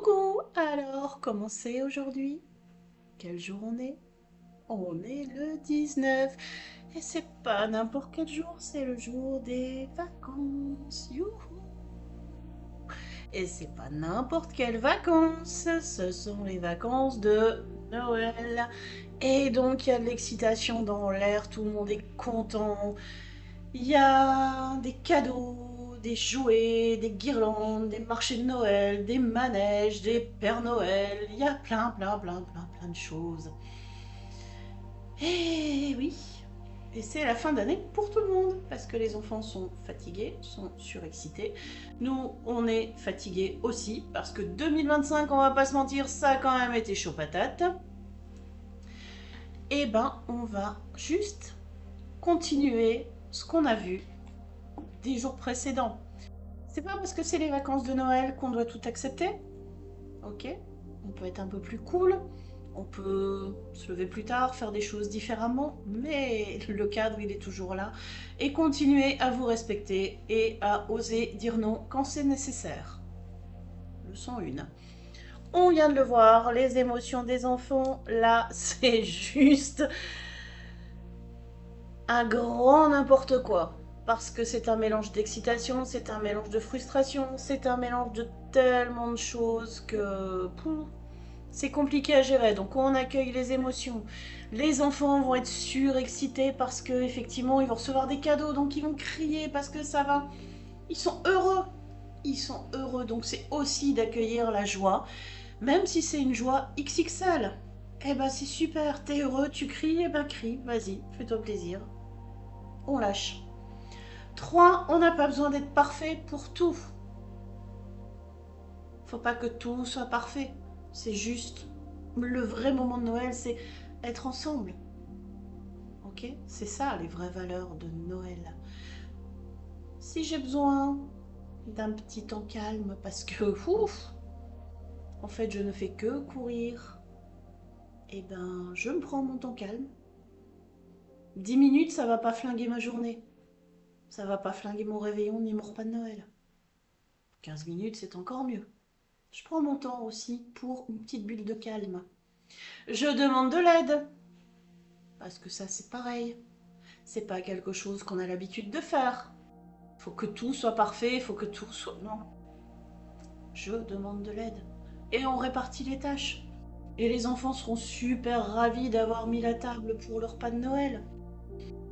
Coucou, alors comment c'est aujourd'hui? Quel jour on est? On est le 19 et c'est pas n'importe quel jour, c'est le jour des vacances. Youhou! Et c'est pas n'importe quelles vacances, ce sont les vacances de Noël. Et donc il y a de l'excitation dans l'air, tout le monde est content. Il y a des cadeaux, des jouets, des guirlandes, des marchés de Noël, des manèges, des Pères Noël. Il y a plein de choses. Et oui, et c'est la fin d'année pour tout le monde, parce que les enfants sont fatigués, sont surexcités. Nous, on est fatigués aussi, parce que 2025, on va pas se mentir, ça a quand même été chaud patate. Et ben, on va juste continuer ce qu'on a vu des jours précédents. C'est pas parce que c'est les vacances de Noël qu'on doit tout accepter. Ok, on peut être un peu plus cool, on peut se lever plus tard, faire des choses différemment, mais le cadre il est toujours là. Et continuer à vous respecter et à oser dire non quand c'est nécessaire. Leçon 1. On vient de le voir, les émotions des enfants, là c'est juste un grand n'importe quoi. Parce que c'est un mélange d'excitation, c'est un mélange de frustration, c'est un mélange de tellement de choses que c'est compliqué à gérer. Donc on accueille les émotions. Les enfants vont être surexcités parce que effectivement ils vont recevoir des cadeaux, donc ils vont crier parce que ça va. Ils sont heureux. Ils sont heureux, donc c'est aussi d'accueillir la joie, même si c'est une joie XXL. Eh ben c'est super, t'es heureux, tu cries, eh ben crie, vas-y, fais-toi plaisir. On lâche. 3. On n'a pas besoin d'être parfait pour tout. Faut pas que tout soit parfait. C'est juste le vrai moment de Noël, c'est être ensemble. Ok? C'est ça les vraies valeurs de Noël. Si j'ai besoin d'un petit temps calme parce que ouf, en fait je ne fais que courir, eh ben je me prends mon temps calme. 10 minutes, ça va pas flinguer ma journée. Ça va pas flinguer mon réveillon ni mon repas de Noël. 15 minutes, c'est encore mieux. Je prends mon temps aussi pour une petite bulle de calme. Je demande de l'aide. Parce que ça, c'est pareil. C'est pas quelque chose qu'on a l'habitude de faire. Faut que tout soit parfait, faut que tout soit... Non. Je demande de l'aide. Et on répartit les tâches. Et les enfants seront super ravis d'avoir mis la table pour leur repas de Noël.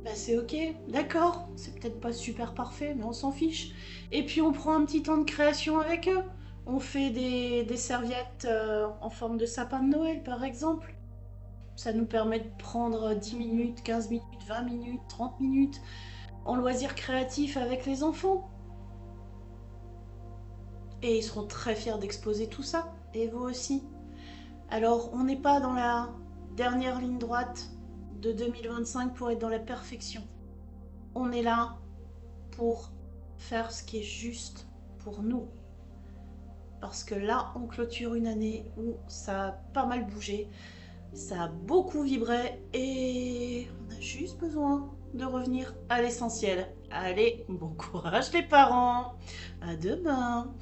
Bah c'est ok, d'accord, c'est peut-être pas super parfait, mais on s'en fiche. Et puis on prend un petit temps de création avec eux. On fait des serviettes en forme de sapin de Noël, par exemple. Ça nous permet de prendre 10 minutes, 15 minutes, 20 minutes, 30 minutes en loisir créatif avec les enfants. Et ils seront très fiers d'exposer tout ça, et vous aussi. Alors on n'est pas dans la dernière ligne droite de 2025 pour être dans la perfection. On est là pour faire ce qui est juste pour nous. Parce que là, on clôture une année où ça a pas mal bougé, ça a beaucoup vibré et on a juste besoin de revenir à l'essentiel. Allez, bon courage les parents, à demain.